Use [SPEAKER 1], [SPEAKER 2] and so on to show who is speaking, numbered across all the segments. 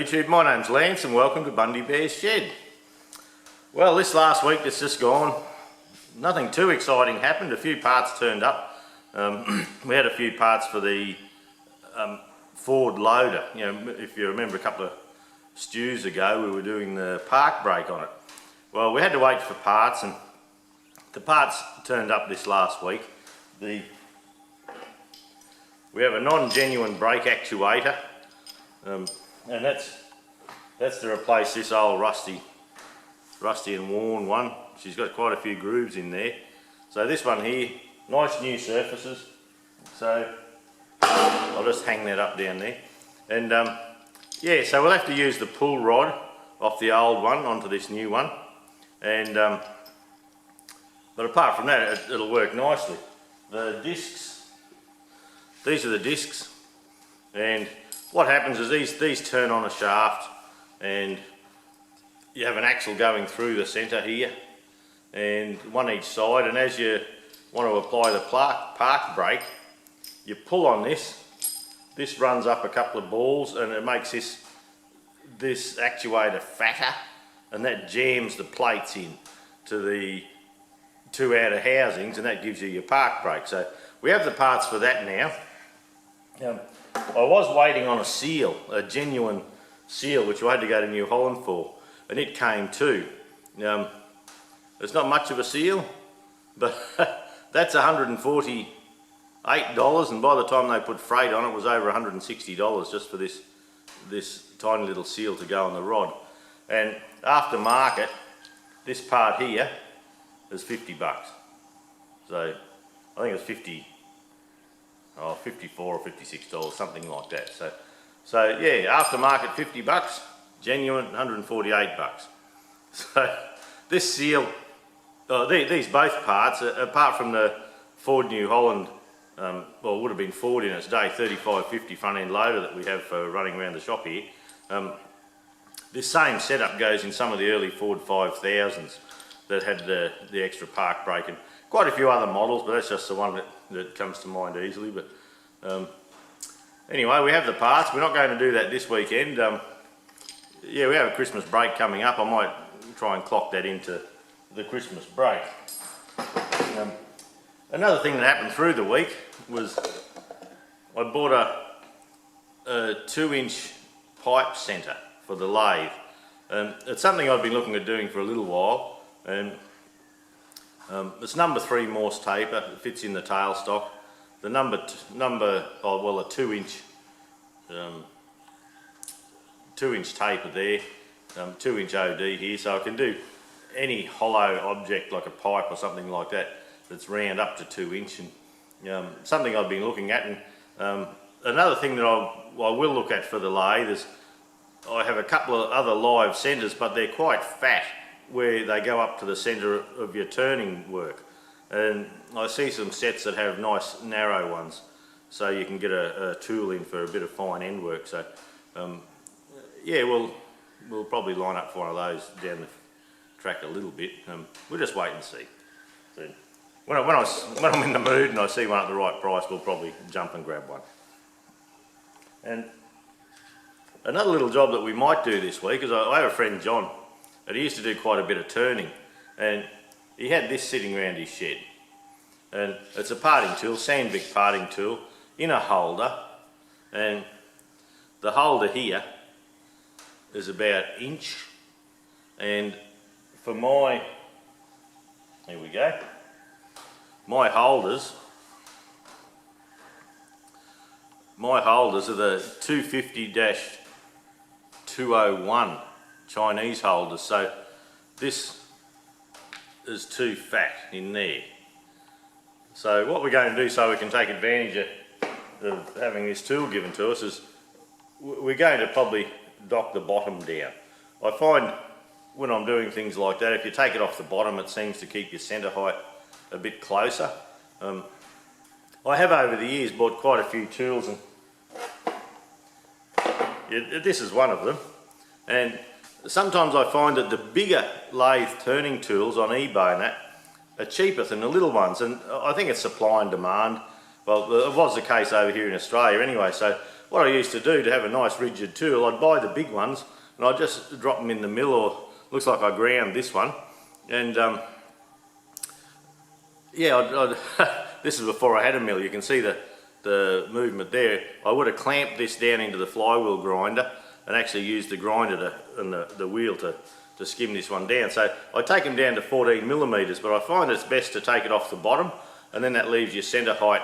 [SPEAKER 1] YouTube, my name's Lance and welcome to Bundy Bears Shed. Well, this last week that's just gone, nothing too exciting happened. A few parts turned up. We had a few parts for the Ford loader. You know, if you remember a couple of stews ago, we were doing the park brake on it. Well, we had to wait for parts, and the parts turned up this last week. We have a non-genuine brake actuator. And that's to replace this old rusty and worn one. She's got quite a few grooves in there. So this one here, nice new surfaces. So I'll just hang that up down there. And yeah, so we'll have to use the pull rod off the old one onto this new one. And but apart from that, it'll work nicely. The discs, these are the discs, and what happens is these turn on a shaft, and you have an axle going through the centre here, and one each side, and as you want to apply the park brake, you pull on this runs up a couple of balls, and it makes this actuator fatter, and that jams the plates in to the two outer housings, and that gives you your park brake. So we have the parts for that now. I was waiting on a seal, a genuine seal, which I had to go to New Holland for, and it came too. It's not much of a seal, but that's $148, and by the time they put freight on it, was over $160 just for this tiny little seal to go on the rod. And aftermarket, this part here is $50. So I think it's 54 or $56, something like that. So yeah, aftermarket $50, genuine $148. So this seal, these both parts, apart from the Ford New Holland, well, it would have been Ford in its day, 3550 front end loader that we have for running around the shop here. This same setup goes in some of the early Ford 5000s that had the extra park brake, and quite a few other models, but that's just the one that comes to mind easily. But anyway, we have the parts. We're not going to do that this weekend. Yeah, we have a Christmas break coming up. I might try and clock that into the Christmas break. Another thing that happened through the week was I bought a 2-inch pipe centre for the lathe. It's something I've been looking at doing for a little while, and it's number 3 Morse taper. It fits in the tailstock. The a 2-inch taper there, 2-inch OD here, so I can do any hollow object like a pipe or something like that that's round up to 2 inch, and something I've been looking at. And another thing that I will look at for the lathe is I have a couple of other live centres, but they're quite fat where they go up to the centre of your turning work. And I see some sets that have nice narrow ones, so you can get a tool in for a bit of fine end work. So yeah, we'll probably line up for one of those down the track a little bit. We'll just wait and see. So when I'm in the mood and I see one at the right price, we'll probably jump and grab one. And another little job that we might do this week is I have a friend, John, and he used to do quite a bit of turning, and he had this sitting around his shed, and it's a parting tool, sandvik parting tool, in a holder, and the holder here is about 1 inch, and for here we go, my holders are the 250-201 Chinese holders, so this is too fat in there. So what we're going to do, so we can take advantage of having this tool given to us, is we're going to probably dock the bottom down. I find when I'm doing things like that, if you take it off the bottom, it seems to keep your centre height a bit closer. I have over the years bought quite a few tools, and this is one of them. And sometimes I find that the bigger lathe turning tools on eBay and that are cheaper than the little ones, and I think it's supply and demand. Well, it was the case over here in Australia anyway, so what I used to do to have a nice rigid tool, I'd buy the big ones and I'd just drop them in the mill, or looks like I ground this one. And yeah, this is before I had a mill. You can see the movement there. I would have clamped this down into the flywheel grinder and actually used the grinder and the wheel to skim this one down. So I take them down to 14 millimeters, but I find it's best to take it off the bottom, and then that leaves your centre height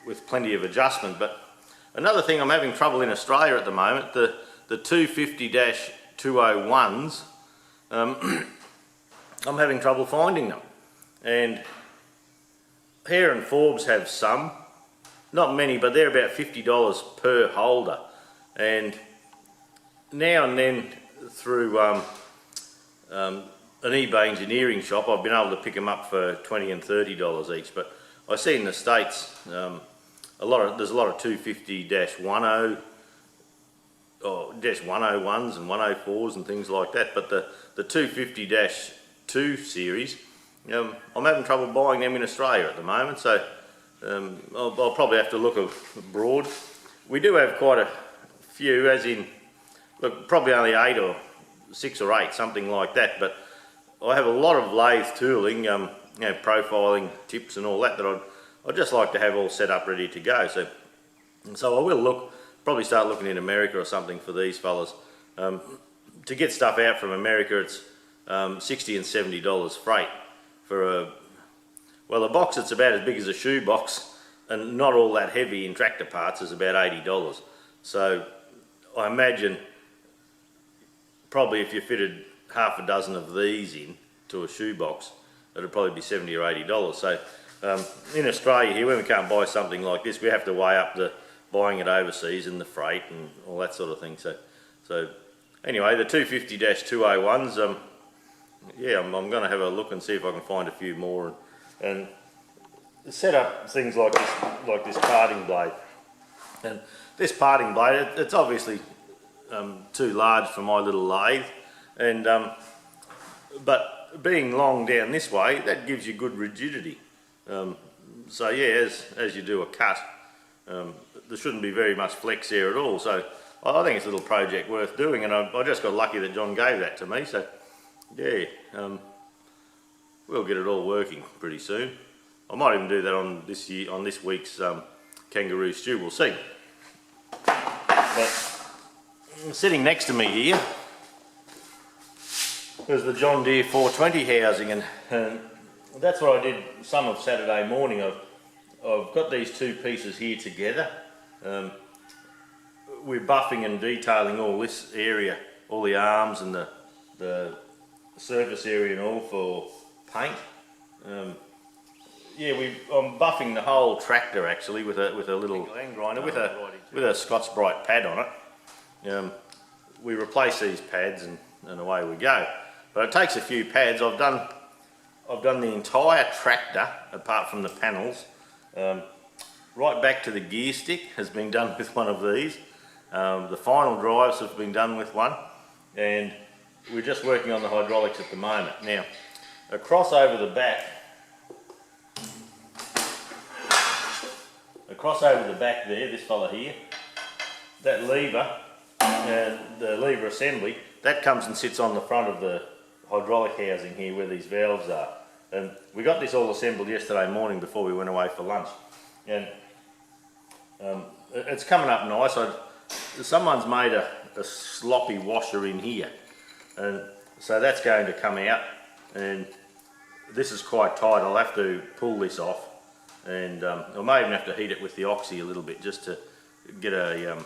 [SPEAKER 1] with plenty of adjustment. But another thing, I'm having trouble in Australia at the moment, the 250-201s, I'm having trouble finding them. And Hare and Forbes have some, not many, but they're about $50 per holder. And now and then through an eBay engineering shop, I've been able to pick them up for $20 and $30 each. But I see in the States there's a lot of 250-10 or -101s and 104s and things like that. But the 250-2 series, I'm having trouble buying them in Australia at the moment. So I'll probably have to look abroad. We do have quite a few, as in, look, probably only 8 or 6 or 8, something like that. But I have a lot of lathe tooling, profiling tips and all that I'd just like to have all set up ready to go. So I will probably start looking in America or something for these fellas. To get stuff out from America, it's $60 and $70 freight for a box that's about as big as a shoe box and not all that heavy in tractor parts is about $80. So I imagine probably if you fitted half a dozen of these in to a shoe box, it'd probably be $70 or $80. So in Australia here, when we can't buy something like this, we have to weigh up the buying it overseas and the freight and all that sort of thing. So anyway, the 250-201s, yeah, I'm going to have a look and see if I can find a few more and set up things like this parting blade. And this parting blade, it's obviously too large for my little lathe, and but being long down this way, that gives you good rigidity. So yeah, as you do a cut, there shouldn't be very much flex there at all. So I think it's a little project worth doing, and I just got lucky that John gave that to me. So yeah, we'll get it all working pretty soon. I might even do that on this week's Kangaroo Stew. We'll see. But sitting next to me here is the John Deere 420 housing, and that's what I did some of Saturday morning. I've got these two pieces here together. We're buffing and detailing all this area, all the arms and the surface area and all for paint. Yeah, I'm buffing the whole tractor actually with a little land grinder with a Scotch Brite pad on it. We replace these pads and away we go. But it takes a few pads. I've done the entire tractor apart from the panels. Right back to the gear stick has been done with one of these. The final drives have been done with one, and we're just working on the hydraulics at the moment. Now, across over the back there, this fella here, that lever and the lever assembly, that comes and sits on the front of the hydraulic housing here where these valves are. And we got this all assembled yesterday morning before we went away for lunch. And it's coming up nice. Someone's made a sloppy washer in here, and so that's going to come out, and this is quite tight. I'll have to pull this off, and I may even have to heat it with the oxy a little bit just to get it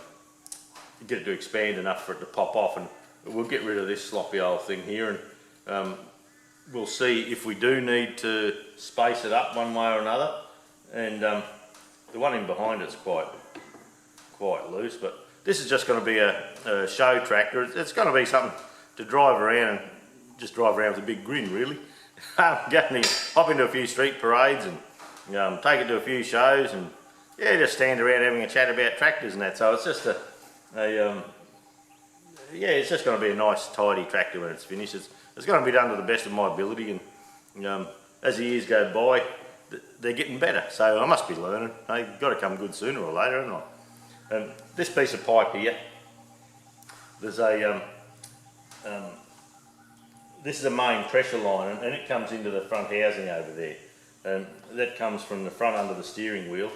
[SPEAKER 1] to expand enough for it to pop off, and we'll get rid of this sloppy old thing here, and we'll see if we do need to space it up one way or another. And the one in behind it's quite loose, but this is just going to be a show tractor. It's going to be something to drive around and just drive around with a big grin, really. Hop into a few street parades and take it to a few shows, and yeah, just stand around having a chat about tractors and that. So it's just yeah, it's just going to be a nice tidy tractor when it's finished. It's going to be done to the best of my ability, and as the years go by, they're getting better. So I must be learning. They've got to come good sooner or later, haven't I? This piece of pipe here, there's a this is a main pressure line, and it comes into the front housing over there. That comes from the front under the steering wheel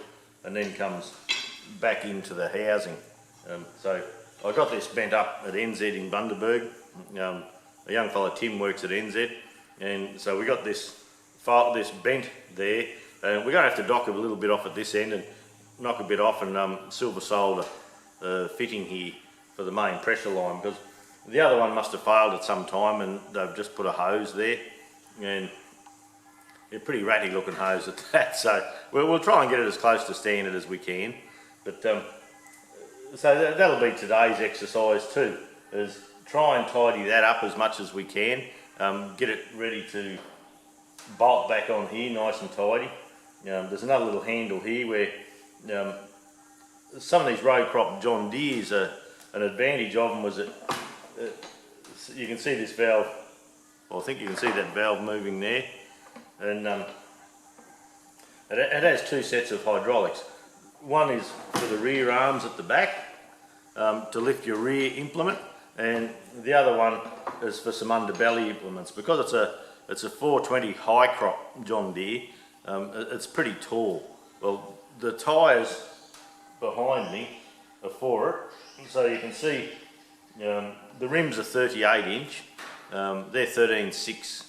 [SPEAKER 1] and then comes back into the housing. So I got this bent up at NZ in Bundaberg. A young fella, Tim, works at NZ, and so we got this bent there. We're going to have to dock a little bit off at this end and knock a bit off and silver solder fitting here for the main pressure line, because the other one must have failed at some time and they've just put a hose there, and a pretty ratty looking hose at that. So we'll try and get it as close to standard as we can. But so that'll be today's exercise too, is try and tidy that up as much as we can. Get it ready to bolt back on here nice and tidy. There's another little handle here where some of these row crop John Deeres, an advantage of them was that you can see this valve, well, I think you can see that valve moving there, and it has two sets of hydraulics. One is for the rear arms at the back to lift your rear implement, and the other one is for some underbelly implements. Because it's a 420 high crop John Deere, it's pretty tall. Well, the tyres behind me are for it, so you can see the rims are 38 inch, they're 13.6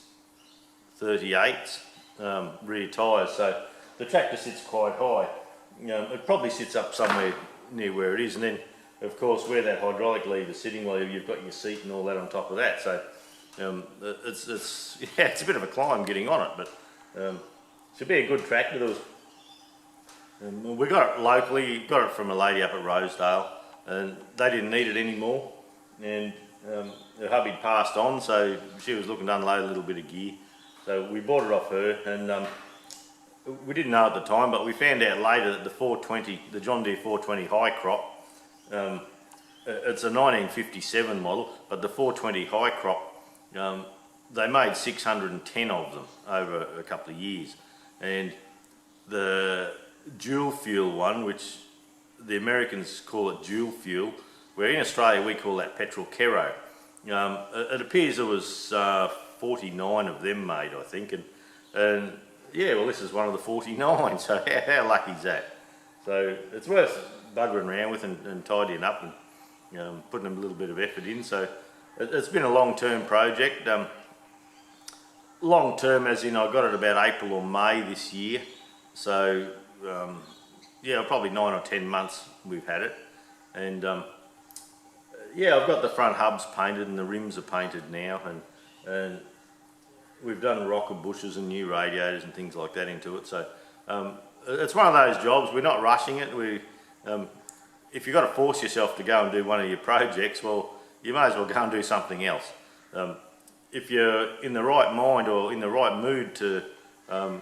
[SPEAKER 1] 38 rear tyres, so the tractor sits quite high. It probably sits up somewhere near where it is, and then of course where that hydraulic lever is sitting, well, you've got your seat and all that on top of that, so it's a bit of a climb getting on it, but should be a good tractor. We got it locally, got it from a lady up at Rosedale, and they didn't need it anymore, and her hubby passed on, so she was looking to unload a little bit of gear, so we bought it off her. And we didn't know at the time, but we found out later that the John Deere 420 high crop, it's a 1957 model, but the 420 high crop, they made 610 of them over a couple of years, and the dual fuel one, which the Americans call it dual fuel, where in Australia we call that petrol kero. It appears there was 49 of them made, I think, and yeah, well, this is one of the 49, so how lucky is that? So it's worth buggering around with and tidying up and putting a little bit of effort in. So it's been a long-term project. Long-term as in I got it about April or May this year, so yeah, probably 9 or 10 months we've had it. And yeah, I've got the front hubs painted and the rims are painted now, and we've done rocker bushes and new radiators and things like that into it. So it's one of those jobs, we're not rushing it. If you've got to force yourself to go and do one of your projects, well, you may as well go and do something else. If you're in the right mind or in the right mood to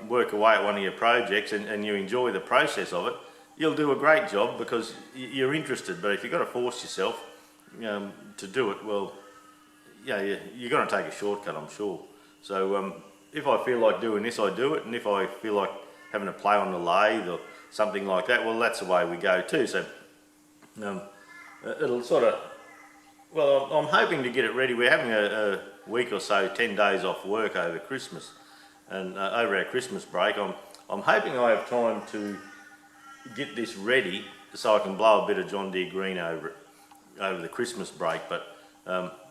[SPEAKER 1] work away at one of your projects and you enjoy the process of it, you'll do a great job because you're interested. But if you've got to force yourself to do it, well, yeah, you're going to take a shortcut, I'm sure. So if I feel like doing this, I do it, and if I feel like having to play on the lathe or something like that, well, that's the way we go too. So it'll sort of, well, I'm hoping to get it ready. We're having a week or so, 10 days off work over Christmas, and over our Christmas break, I'm hoping I have time to get this ready so I can blow a bit of John Deere green over it over the Christmas break. But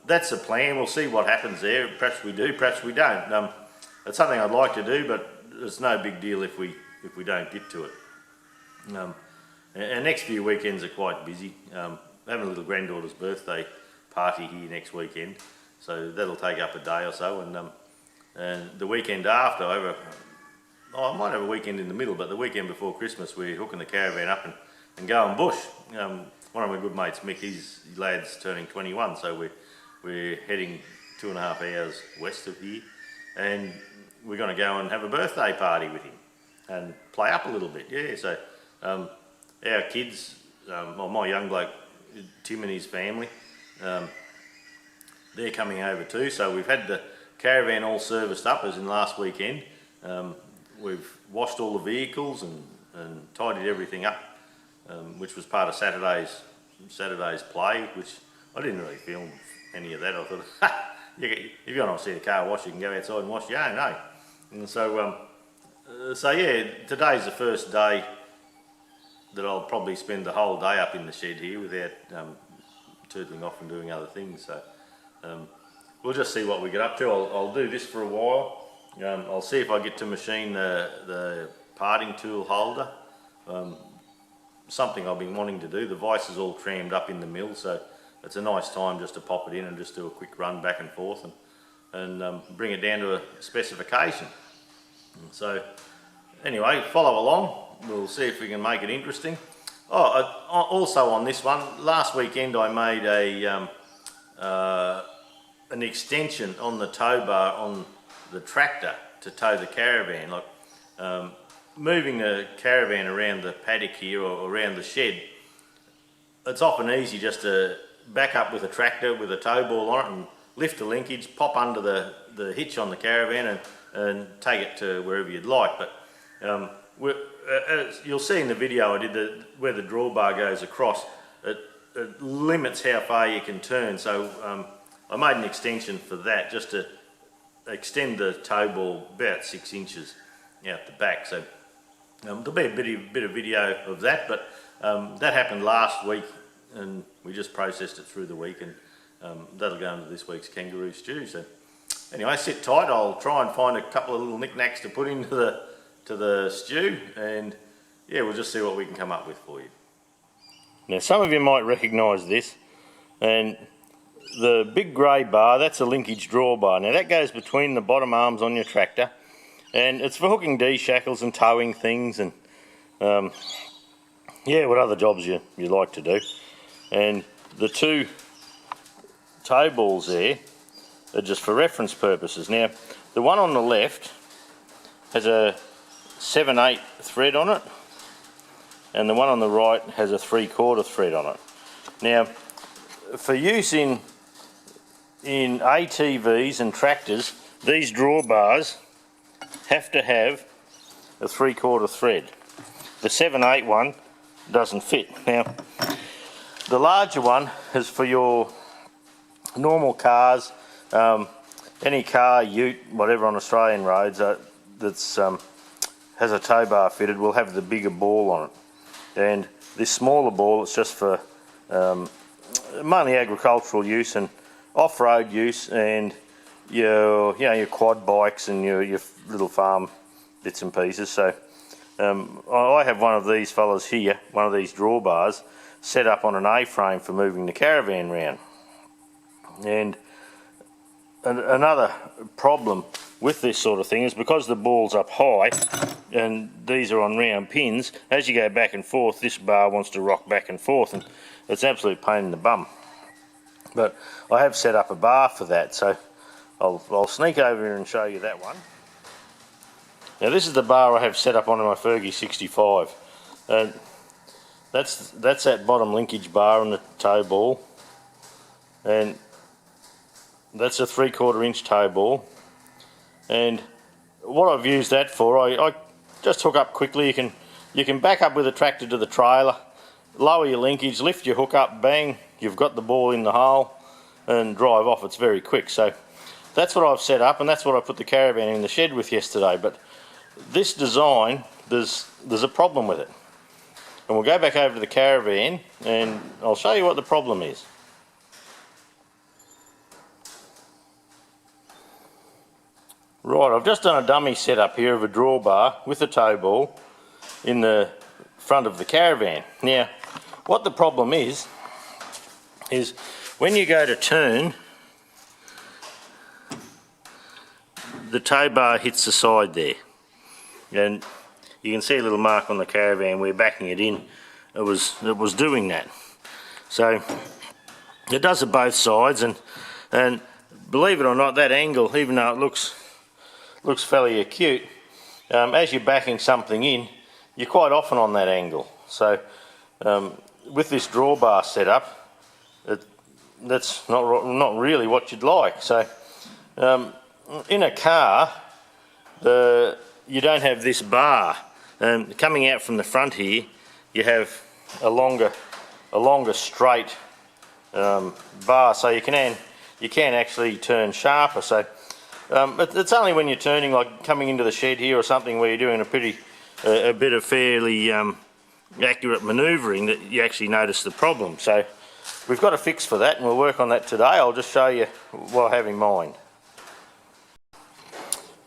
[SPEAKER 1] that's the plan. We'll see what happens there. Perhaps we do, perhaps we don't. It's something I'd like to do, but it's no big deal if we don't get to it. Our next few weekends are quite busy. Having a little granddaughter's birthday party here next weekend, so that'll take up a day or so, and the weekend after, I might have a weekend in the middle, but the weekend before Christmas we're hooking the caravan up and going bush. One of my good mates, Mick, his lad's turning 21, so we're heading 2.5 hours west of here, and we're going to go and have a birthday party with him and play up a little bit. Yeah, so our kids, well, my young bloke Tim and his family, they're coming over too. So we've had the caravan all serviced up as in last weekend. We've washed all the vehicles and tidied everything up which was part of Saturday's play, which I didn't really film any of that. I thought, if you want to see the car wash, you can go outside and wash your own, eh? And so yeah, today's the first day that I'll probably spend the whole day up in the shed here without tootling off and doing other things. So we'll just see what we get up to. I'll do this for a while. I'll see if I get to machine the parting tool holder. Something I've been wanting to do. The vise is all trammed up in the mill, so it's a nice time just to pop it in and just do a quick run back and forth and bring it down to a specification. And so anyway, follow along. We'll see if we can make it interesting. Also on this one, last weekend I made an extension on the tow bar on the tractor to tow the caravan. Like moving the caravan around the paddock here or around the shed, it's often easy just to back up with a tractor with a tow ball on it and lift the linkage, pop under the hitch on the caravan and take it to wherever you'd like. But as you'll see in the video I did, where the drawbar goes across, it limits how far you can turn. So I made an extension for that, just to extend the tow ball about 6 inches out the back. So there'll be a bit of video of that, but that happened last week and we just processed it through the week, and that'll go into this week's Kangaroo Stew. So anyway, sit tight. I'll try and find a couple of little knickknacks to put into the stew, and yeah, we'll just see what we can come up with for you. Now some of you might recognise this, and the big grey bar, that's a linkage drawbar. Now that goes between the bottom arms on your tractor, and it's for hooking D-shackles and towing things and yeah, what other jobs you like to do. And the two tow balls there are just for reference purposes. Now the one on the left has a 7/8 thread on it, and the one on the right has a 3/4 thread on it. Now for use in ATVs and tractors, these drawbars have to have a 3/4 thread. The 7/8 one doesn't fit. Now the larger one is for your normal cars, any car, ute, whatever on Australian roads that's has a tow bar fitted will have the bigger ball on it. And this smaller ball, it's just for mainly agricultural use and off-road use, and your quad bikes and your little farm bits and pieces. So I have one of these fellas here, one of these drawbars, set up on an A-frame for moving the caravan round. And another problem with this sort of thing is because the ball's up high and these are on round pins, as you go back and forth, this bar wants to rock back and forth, and it's an absolute pain in the bum. But I have set up a bar for that, so I'll sneak over here and show you that one. Now this is the bar I have set up on my Fergie 65. That's that bottom linkage bar on the tow ball, and that's a 3/4 inch tow ball. And what I've used that for, I just hook up quickly. You can back up with a tractor to the trailer, lower your linkage, lift your hook up, bang, you've got the ball in the hole, and drive off. It's very quick. So that's what I've set up, and that's what I put the caravan in the shed with yesterday. But this design, there's a problem with it. And we'll go back over to the caravan and I'll show you what the problem is. Right, I've just done a dummy setup here of a drawbar with a tow ball in the front of the caravan. Now, what the problem is when you go to turn, the tow bar hits the side there. And you can see a little mark on the caravan. We're backing it in. It was doing that. So it does it both sides, and believe it or not, that angle, even though it looks fairly acute, as you're backing something in, you're quite often on that angle. So with this drawbar setup, that's not really what you'd like. So in a car, you don't have this bar. Coming out from the front here, you have a longer straight bar, so you can actually turn sharper. So it's only when you're turning, like coming into the shed here or something, where you're doing a bit of fairly accurate manoeuvring, that you actually notice the problem. So we've got a fix for that, and we'll work on that today. I'll just show you what I have in mind.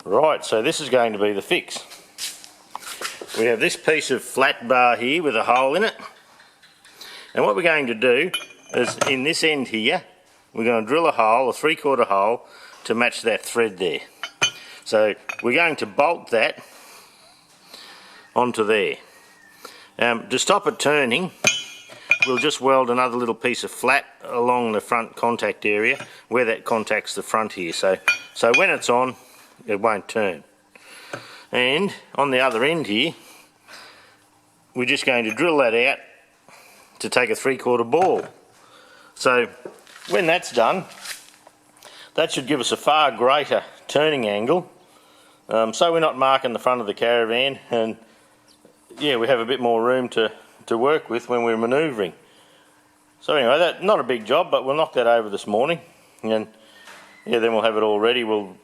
[SPEAKER 1] Right, so this is going to be the fix. We have this piece of flat bar here with a hole in it, and what we're going to do is, in this end here, we're going to drill a hole, a 3/4 hole, to match that thread there. So we're going to bolt that onto there. To stop it turning, we'll just weld another little piece of flat along the front contact area where that contacts the front here. So when it's on, it won't turn. And on the other end here, we're just going to drill that out to take a 3/4 ball. So when that's done, that should give us a far greater turning angle, so we're not marking the front of the caravan, and yeah, we have a bit more room to work with when we're manoeuvring. So anyway, that's not a big job, but we'll knock that over this morning, and yeah, then we'll have it all ready. We'll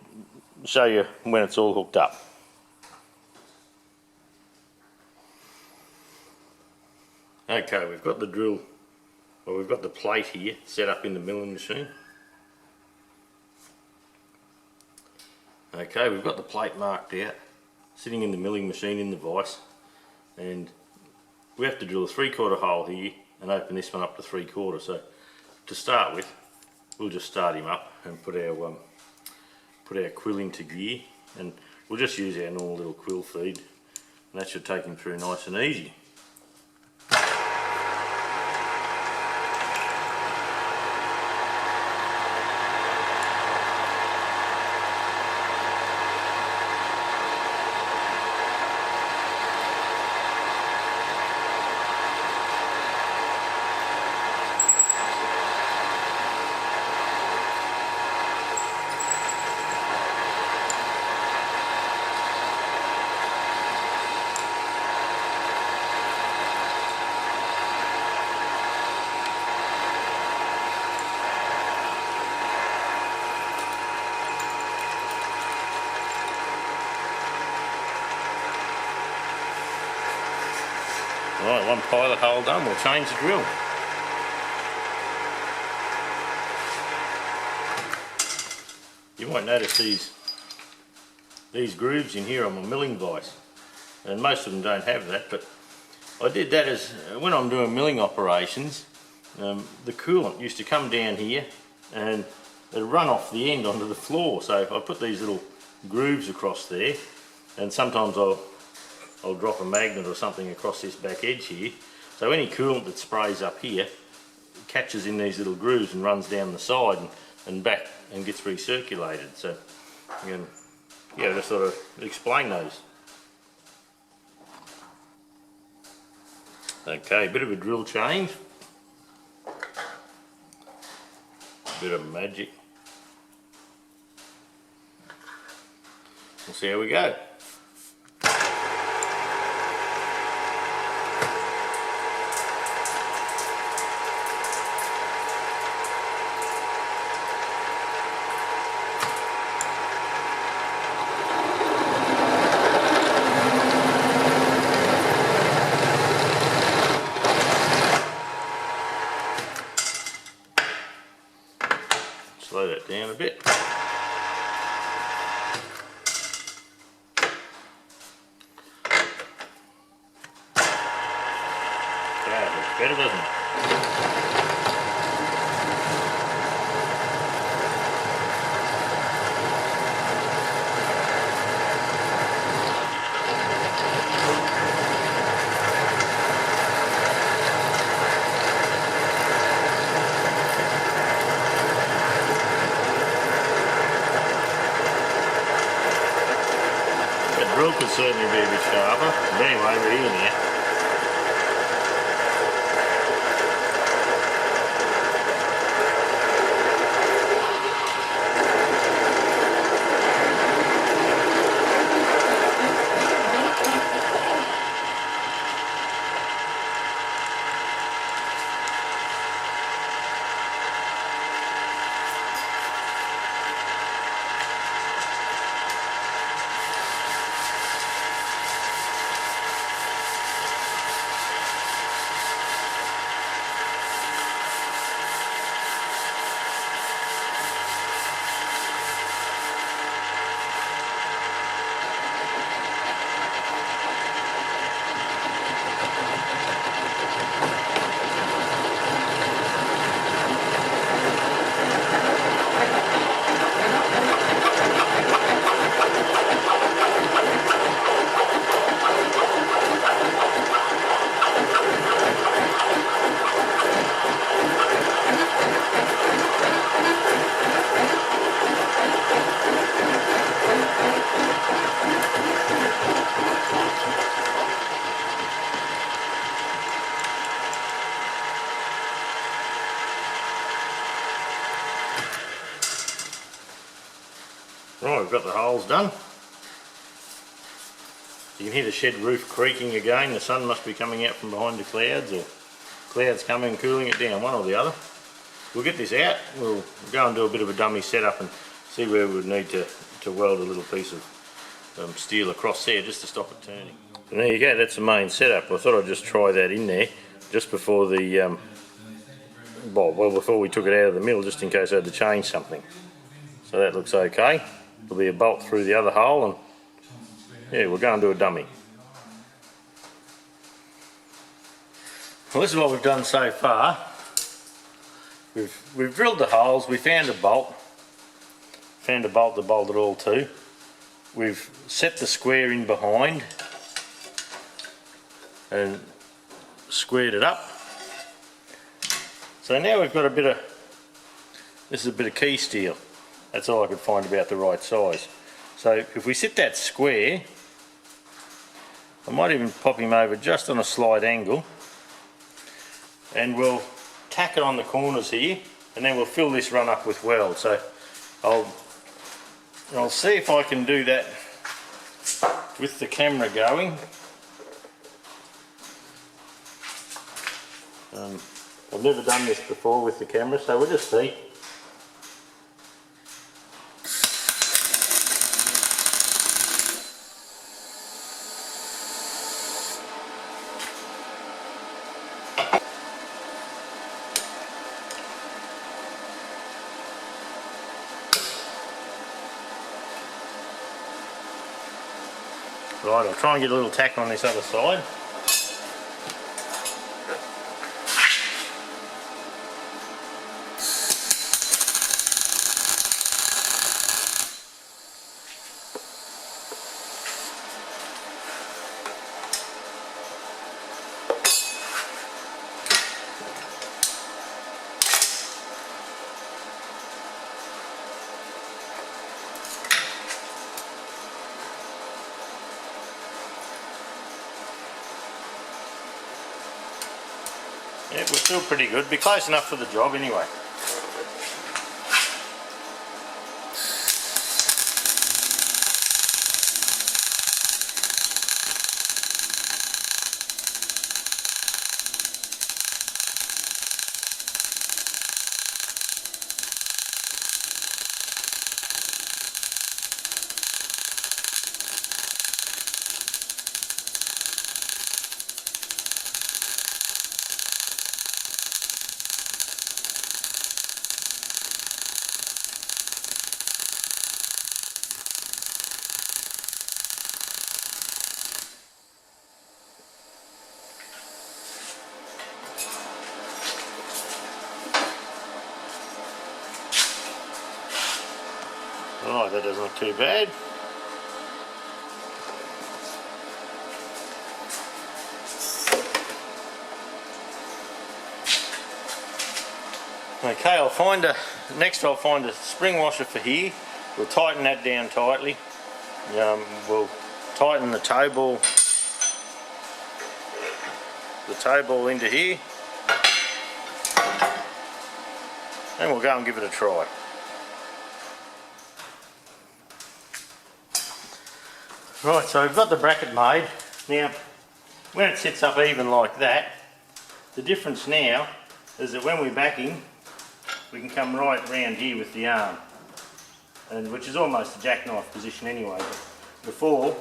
[SPEAKER 1] show you when it's all hooked up. Okay, we've got the drill, well, we've got the plate here set up in the milling machine. Okay, we've got the plate marked out, sitting in the milling machine in the vise, and we have to drill a 3/4 hole here and open this one up to 3/4. So to start with, we'll just start him up and put our quill into gear, and we'll just use our normal little quill feed, and that should take him through nice and easy. Right, one pilot hole done, we'll change the drill. You might notice these grooves in here on my milling vise, and most of them don't have that, but I did that as when I'm doing milling operations, the coolant used to come down here and it'd run off the end onto the floor. So I put these little grooves across there, and sometimes I'll drop a magnet or something across this back edge here, so any coolant that sprays up here catches in these little grooves and runs down the side and back and gets recirculated. So yeah, just sort of explain those. Okay, bit of a drill change, bit of magic. We'll see how we go. Slow that down a bit. That looks better, doesn't it? The drill could certainly be a bit sharper, but anyway, we're here now. Right, we've got the holes done. You can hear the shed roof creaking again. The sun must be coming out from behind the clouds, or clouds coming and cooling it down, one or the other. We'll get this out, we'll go and do a bit of a dummy setup and see where we would need to weld a little piece of steel across there just to stop it turning. And there you go, that's the main setup. I thought I'd just try that in there just before the, before we took it out of the mill, just in case I had to change something. So that looks okay. There'll be a bolt through the other hole, and yeah, we'll go and do a dummy. Well, this is what we've done so far. We've drilled the holes, we found a bolt to bolt it all to. We've set the square in behind and squared it up. So now we've got this is a bit of key steel. That's all I could find about the right size. So if we sit that square, I might even pop him over just on a slight angle, and we'll tack it on the corners here, and then we'll fill this run up with weld. So I'll see if I can do that with the camera going. I've never done this before with the camera, so we'll just see. Right, I'll try and get a little tack on this other side. Yeah, we're still pretty good. Be close enough for the job anyway. Right, that doesn't look too bad. Okay, I'll find a spring washer for here. We'll tighten that down tightly. We'll tighten the toe ball into here, and we'll go and give it a try. Right, so we've got the bracket made. Now, when it sits up even like that, the difference now is that when we're backing, we can come right round here with the arm, and which is almost a jackknife position anyway, but before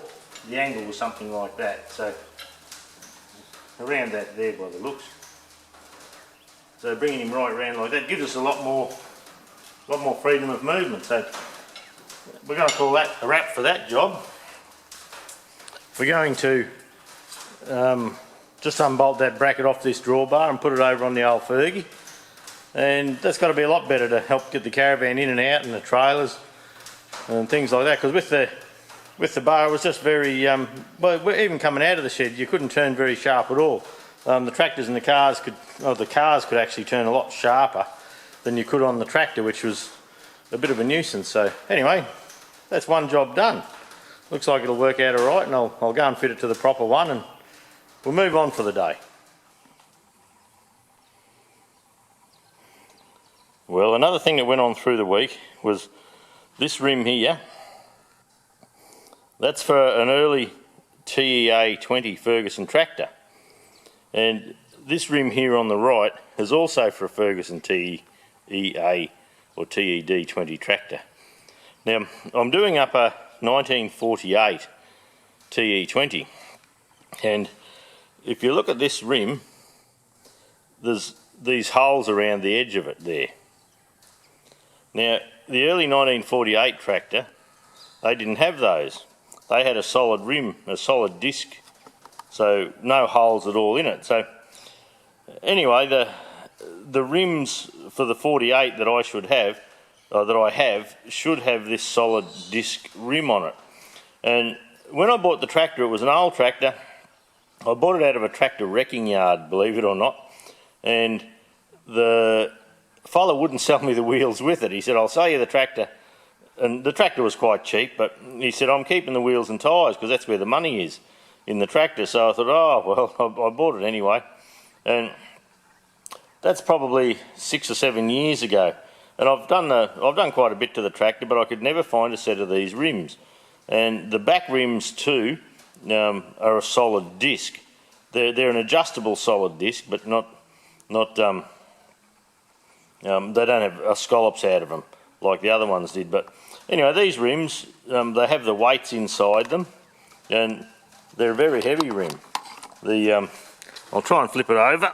[SPEAKER 1] the angle was something like that, so around that there by the looks. So bringing him right round like that gives us a lot more freedom of movement. So we're going to call that a wrap for that job. We're going to just unbolt that bracket off this drawbar and put it over on the old Fergie, and that's got to be a lot better to help get the caravan in and out, and the trailers and things like that, because with the bar it was just very well, even coming out of the shed you couldn't turn very sharp at all. The tractors and the cars could actually turn a lot sharper than you could on the tractor, which was a bit of a nuisance. So anyway, that's one job done. Looks like it'll work out alright, and I'll go and fit it to the proper one, and we'll move on for the day. Well, another thing that went on through the week was this rim here. That's for an early TEA 20 Ferguson tractor. And this rim here on the right is also for a Ferguson TEA or TED 20 tractor. Now, I'm doing up a 1948 TE20, and if you look at this rim, there's these holes around the edge of it there. Now, the early 1948 tractor, they didn't have those. They had a solid rim, a solid disc, so no holes at all in it. So anyway, the rims for the 48 that I should have, should have this solid disc rim on it. And when I bought the tractor, it was an old tractor. I bought it out of a tractor wrecking yard, believe it or not, and the fella wouldn't sell me the wheels with it. He said, I'll sell you the tractor. And the tractor was quite cheap, but he said, I'm keeping the wheels and tyres because that's where the money is, in the tractor. So I thought, oh, well, I bought it anyway. And that's probably 6 or 7 years ago. And I've done quite a bit to the tractor, but I could never find a set of these rims. And the back rims too are a solid disc. They're an adjustable solid disc, but they don't have scallops out of them like the other ones did. But anyway, these rims, they have the weights inside them, and they're a very heavy rim. I'll try and flip it over.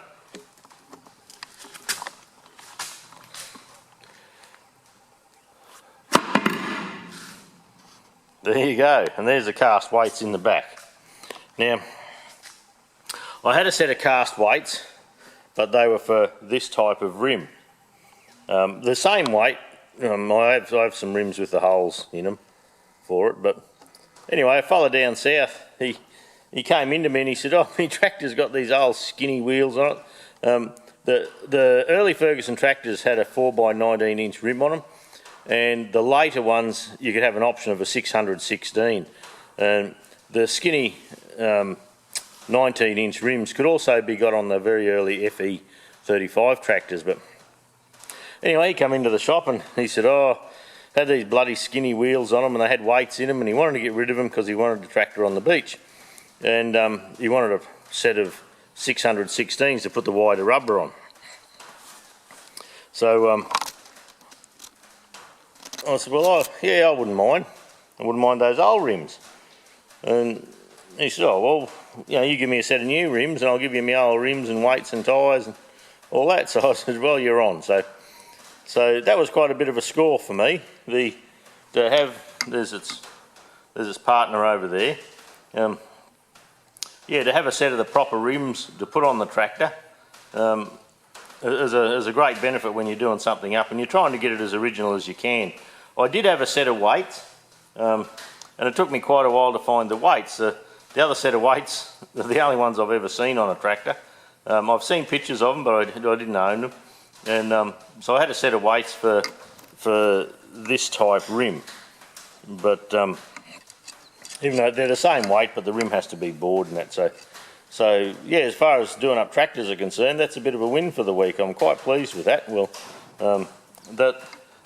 [SPEAKER 1] There you go, and there's the cast weights in the back. Now, I had a set of cast weights, but they were for this type of rim. The same weight, I have some rims with the holes in them for it, but anyway, a fella down south, he came into me and he said, oh, my tractor's got these old skinny wheels on it. The early Ferguson tractors had a 4x19 inch rim on them, and the later ones you could have an option of a 616, and the skinny 19 inch rims could also be got on the very early FE 35 tractors. But anyway, he come into the shop and he said, oh, had these bloody skinny wheels on them and they had weights in them, and he wanted to get rid of them because he wanted the tractor on the beach, and he wanted a set of 616s to put the wider rubber on. So I said, well, yeah, I wouldn't mind. I wouldn't mind those old rims. And he said, oh, well, you give me a set of new rims and I'll give you my old rims and weights and tyres and all that. So I said, well, you're on. So that was quite a bit of a score for me. There's its partner over there. To have a set of the proper rims to put on the tractor is a great benefit when you're doing something up and you're trying to get it as original as you can. I did have a set of weights, and it took me quite a while to find the weights. The other set of weights are the only ones I've ever seen on a tractor. I've seen pictures of them, but I didn't own them. And so I had a set of weights for this type rim. But even though they're the same weight, but the rim has to be bored and that. So yeah, as far as doing up tractors are concerned, that's a bit of a win for the week. I'm quite pleased with that. Well,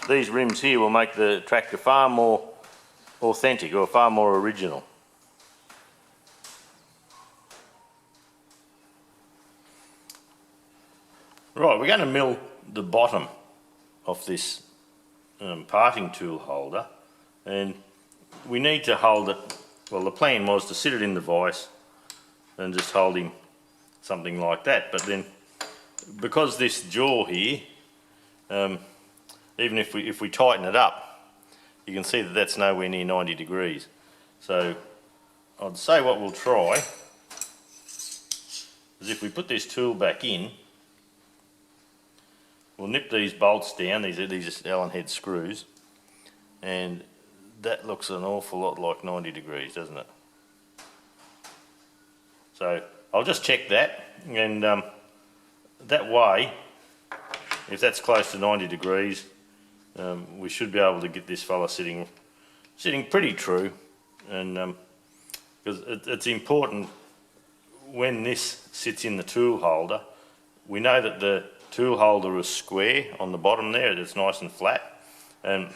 [SPEAKER 1] these rims here will make the tractor far more authentic or far more original. Right, we're going to mill the bottom of this parting tool holder, and we need to hold it, well, the plan was to sit it in the vise and just hold him something like that, but then because this jaw here, even if we tighten it up, you can see that that's nowhere near 90 degrees. So I'd say what we'll try is if we put this tool back in, we'll nip these bolts down. These are just Allen head screws, and that looks an awful lot like 90 degrees, doesn't it? So I'll just check that, and that way, if that's close to 90 degrees, we should be able to get this fella sitting pretty true. And because it's important when this sits in the tool holder, we know that the tool holder is square on the bottom there, it's nice and flat, and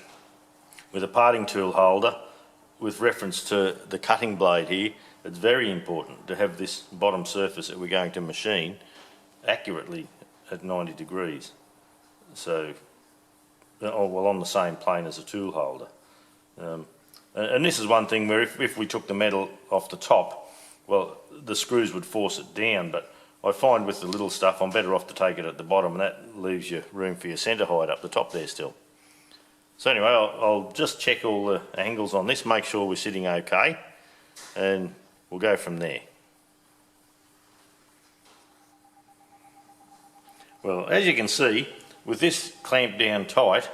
[SPEAKER 1] with a parting tool holder with reference to the cutting blade here, it's very important to have this bottom surface that we're going to machine accurately at 90 degrees. So, well, on the same plane as a tool holder. And this is one thing where if we took the metal off the top, well, the screws would force it down, but I find with the little stuff I'm better off to take it at the bottom, and that leaves you room for your centre height up the top there still. So anyway, I'll just check all the angles on this, make sure we're sitting okay, and we'll go from there. Well, as you can see, with this clamped down tight,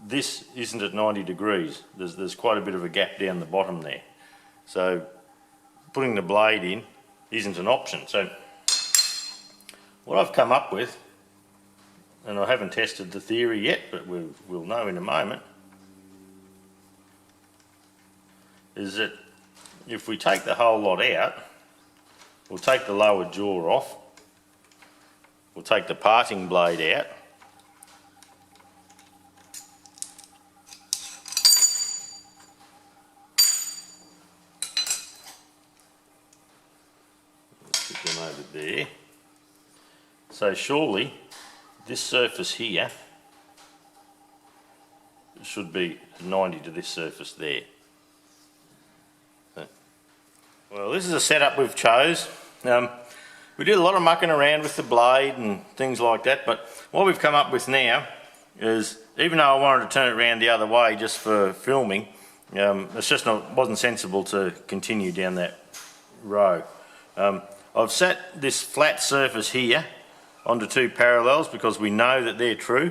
[SPEAKER 1] this isn't at 90 degrees. There's quite a bit of a gap down the bottom there. So putting the blade in isn't an option. So what I've come up with, and I haven't tested the theory yet, but we'll know in a moment, is that if we take the whole lot out, we'll take the lower jaw off, we'll take the parting blade out, stick them over there. So surely this surface here should be 90 to this surface there. Well, this is a setup we've chose. We did a lot of mucking around with the blade and things like that, but what we've come up with now is, even though I wanted to turn it around the other way just for filming, it's just wasn't sensible to continue down that row. I've set this flat surface here onto two parallels because we know that they're true,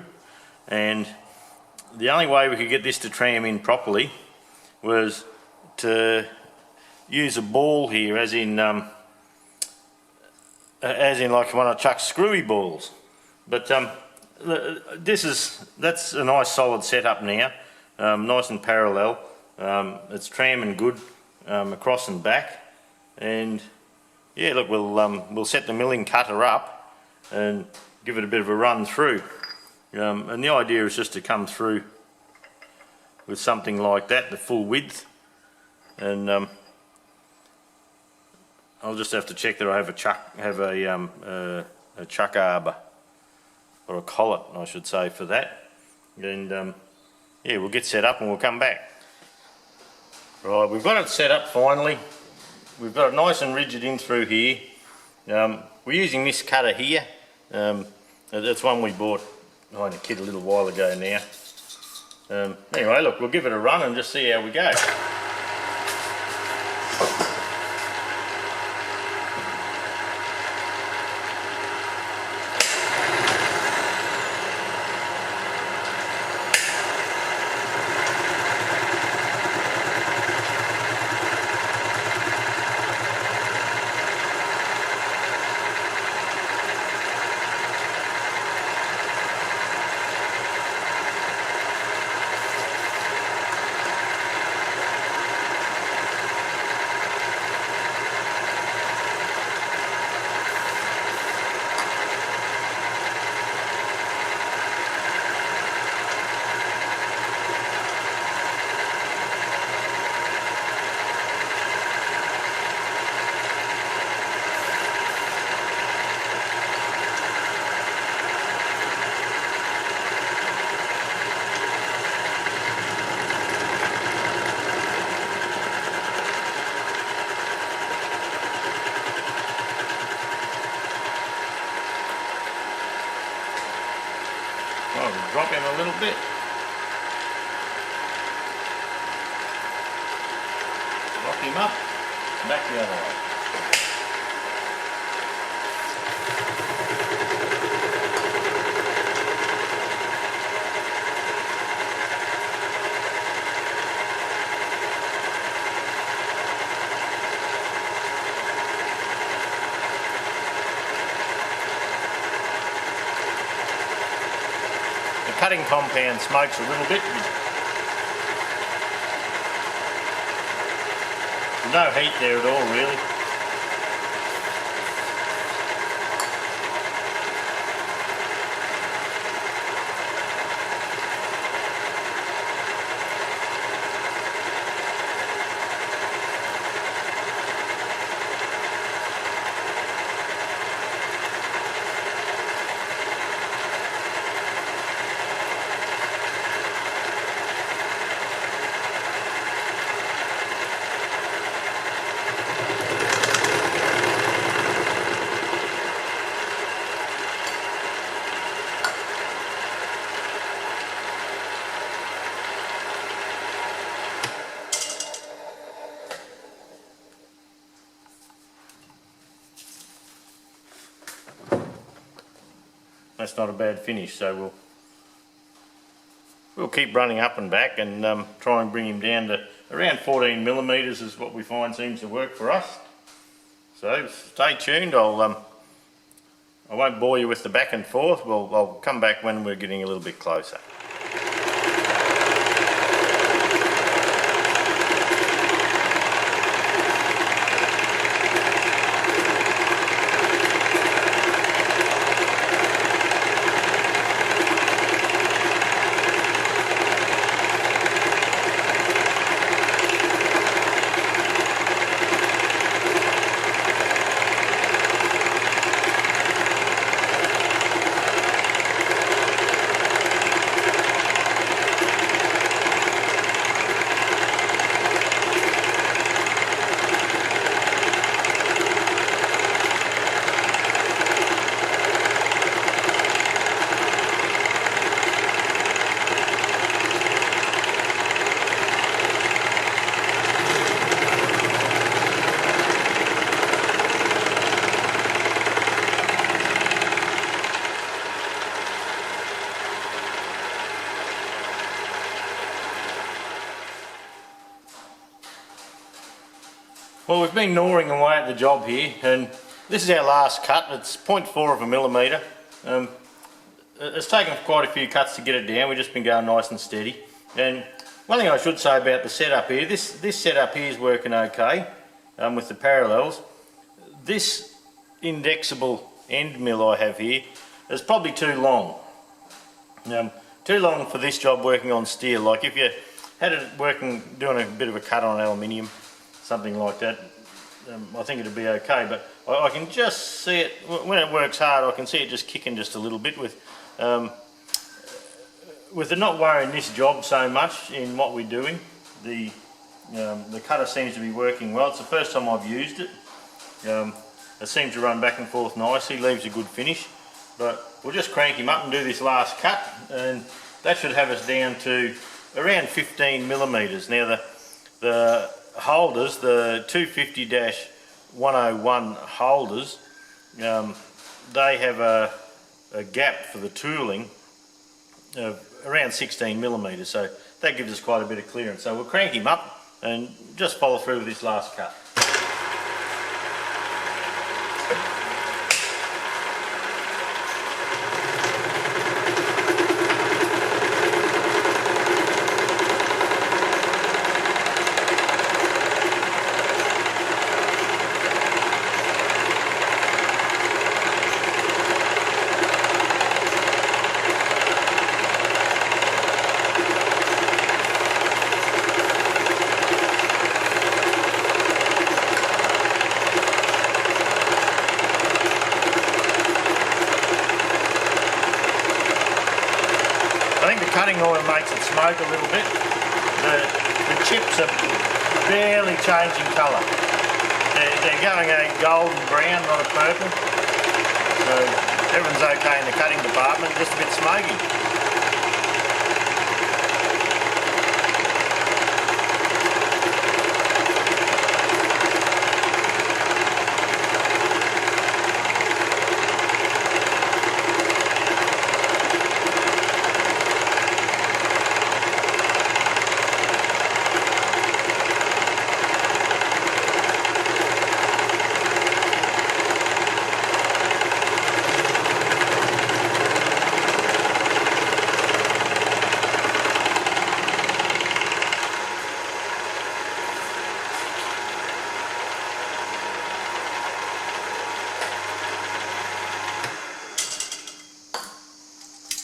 [SPEAKER 1] and the only way we could get this to tram in properly was to use a ball here, as in like when I chuck screwy balls. But that's a nice solid setup now, nice and parallel. It's tramming good across and back, and yeah, look, we'll set the milling cutter up and give it a bit of a run through. And the idea is just to come through with something like that, the full width, and I'll just have to check that I have a chuck arbor, or a collet I should say, for that, and yeah, we'll get set up and we'll come back. Right, we've got it set up finally. We've got it nice and rigid in through here. We're using this cutter here. That's one we bought behind a kit a little while ago now. Anyway, look, we'll give it a run and just see how we go. I'll drop him a little bit. Lock him up, back the other way. The cutting compound smokes a little bit. There's no heat there at all, really. that's not a bad finish. So we'll keep running up and back and try and bring him down to around 14 millimetres is what we find seems to work for us. So stay tuned. I won't bore you with the back and forth. I'll come back when we're getting a little bit closer. Well, we've been gnawing away at the job here, and this is our last cut. It's 0.4 of a millimetre. It's taken quite a few cuts to get it down. We've just been going nice and steady. And one thing I should say about the setup here, this setup here is working okay with the parallels. This indexable end mill I have here is probably too long. Too long for this job working on steel. Like if you had it working, doing a bit of a cut on aluminium, something like that, I think it'd be okay, but I can just see it, when it works hard, I can see it just kicking just a little bit with it not worrying this job so much in what we're doing. The cutter seems to be working well. It's the first time I've used it. It seems to run back and forth nicely, leaves a good finish, but we'll just crank him up and do this last cut, and that should have us down to around 15 millimetres. Now the holders, the 250-101 holders, they have a gap for the tooling of around 16 millimetres, so that gives us quite a bit of clearance. So we'll crank him up and just follow through with this last cut. Cutting oil makes it smoke a little bit. The chips are barely changing colour. They're going a golden brown, not a purple. So everything's okay in the cutting department, just a bit smoky.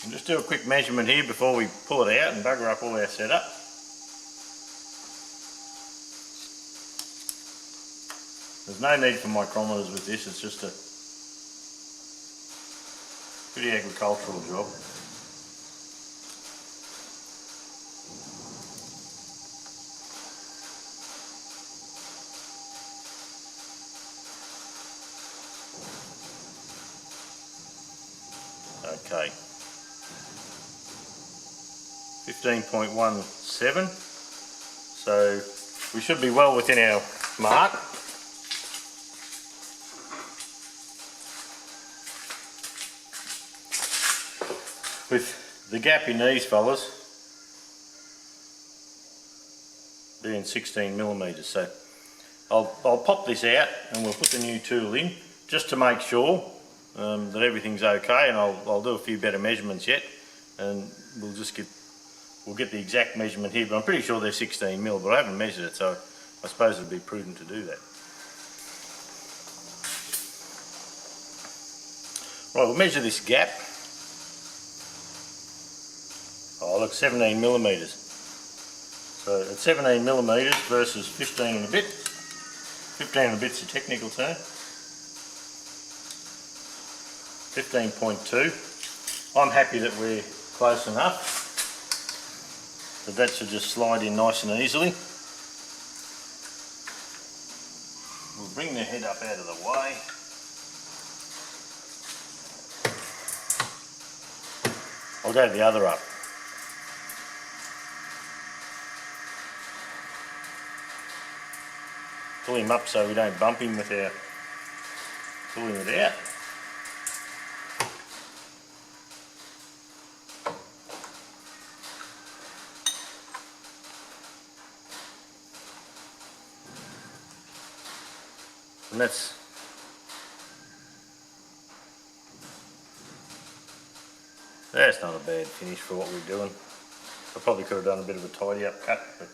[SPEAKER 1] And just do a quick measurement here before we pull it out and bugger up all our setup. There's no need for micrometers with this, it's just a pretty agricultural job. Okay. 15.17, so we should be well within our mark. with the gap in these fellas being 16mm. So I'll pop this out and we'll put the new tool in just to make sure that everything's okay, and I'll do a few better measurements yet, and we'll get the exact measurement here, but I'm pretty sure they're 16mm, but I haven't measured it, so I suppose it'd be prudent to do that. Right, we'll measure this gap. Oh look, 17mm. So at 17mm versus 15 and a bit. 15 and a bit's a technical term. 15.2. I'm happy that we're close enough. But that should just slide in nice and easily. We'll bring the head up out of the way. I'll go the other up. Pull him up so we don't bump him with our pulling it out. And that's not a bad finish for what we're doing. I probably could have done a bit of a tidy up cut, but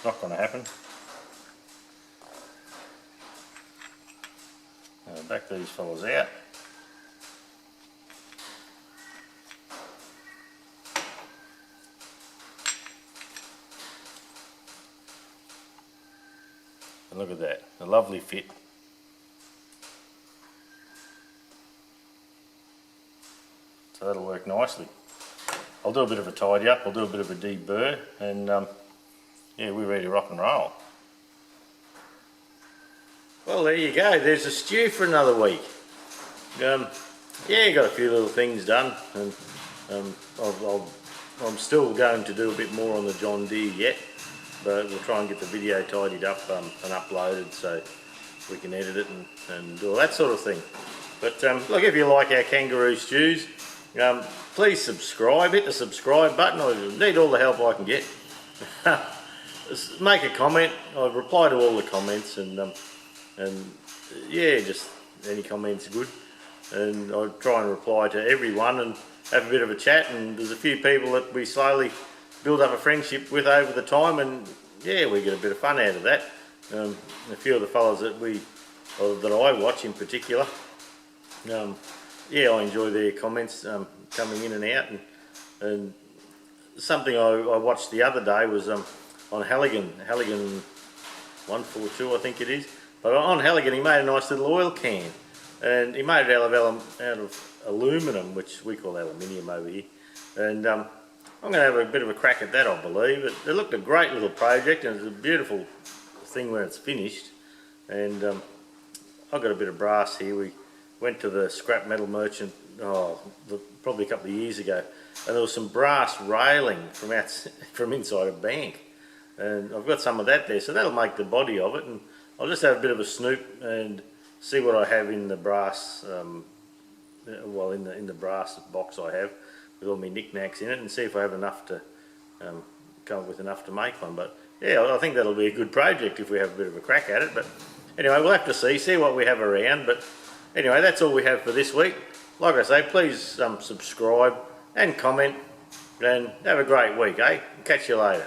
[SPEAKER 1] not going to happen. Now back these fellas out. And look at that, a lovely fit. So that'll work nicely. I'll do a bit of a tidy up, I'll do a bit of a deburr, and yeah, we're ready to rock and roll. Well, there you go, there's a stew for another week. Yeah, got a few little things done, and I'm still going to do a bit more on the John Deere yet, but we'll try and get the video tidied up and uploaded so we can edit it and do all that sort of thing. But look, if you like our Kangaroo Stews, please subscribe, hit the subscribe button. I need all the help I can get. Make a comment, I reply to all the comments, and yeah, just any comments are good. And I try and reply to everyone and have a bit of a chat, and there's a few people that we slowly build up a friendship with over the time, and yeah, we get a bit of fun out of that. A few of the fellas that I watch in particular, yeah, I enjoy their comments coming in and out, and something I watched the other day was on Halligan 142 I think it is, but on Halligan he made a nice little oil can, and he made it out of aluminium, which we call aluminium over here, and I'm going to have a bit of a crack at that, I believe. It looked a great little project, and it's a beautiful thing when it's finished. And I've got a bit of brass here. We went to the scrap metal merchant probably a couple of years ago, and there was some brass railing from inside a bank, and I've got some of that there, so that'll make the body of it. And I'll just have a bit of a snoop and see what I have in the brass, well, in the brass box I have, with all my knickknacks in it, and see if I have enough to come up with enough to make one. But yeah, I think that'll be a good project if we have a bit of a crack at it. But anyway, we'll have to see what we have around. But anyway, that's all we have for this week. Like I say, please subscribe and comment, and have a great week, eh? Catch you later.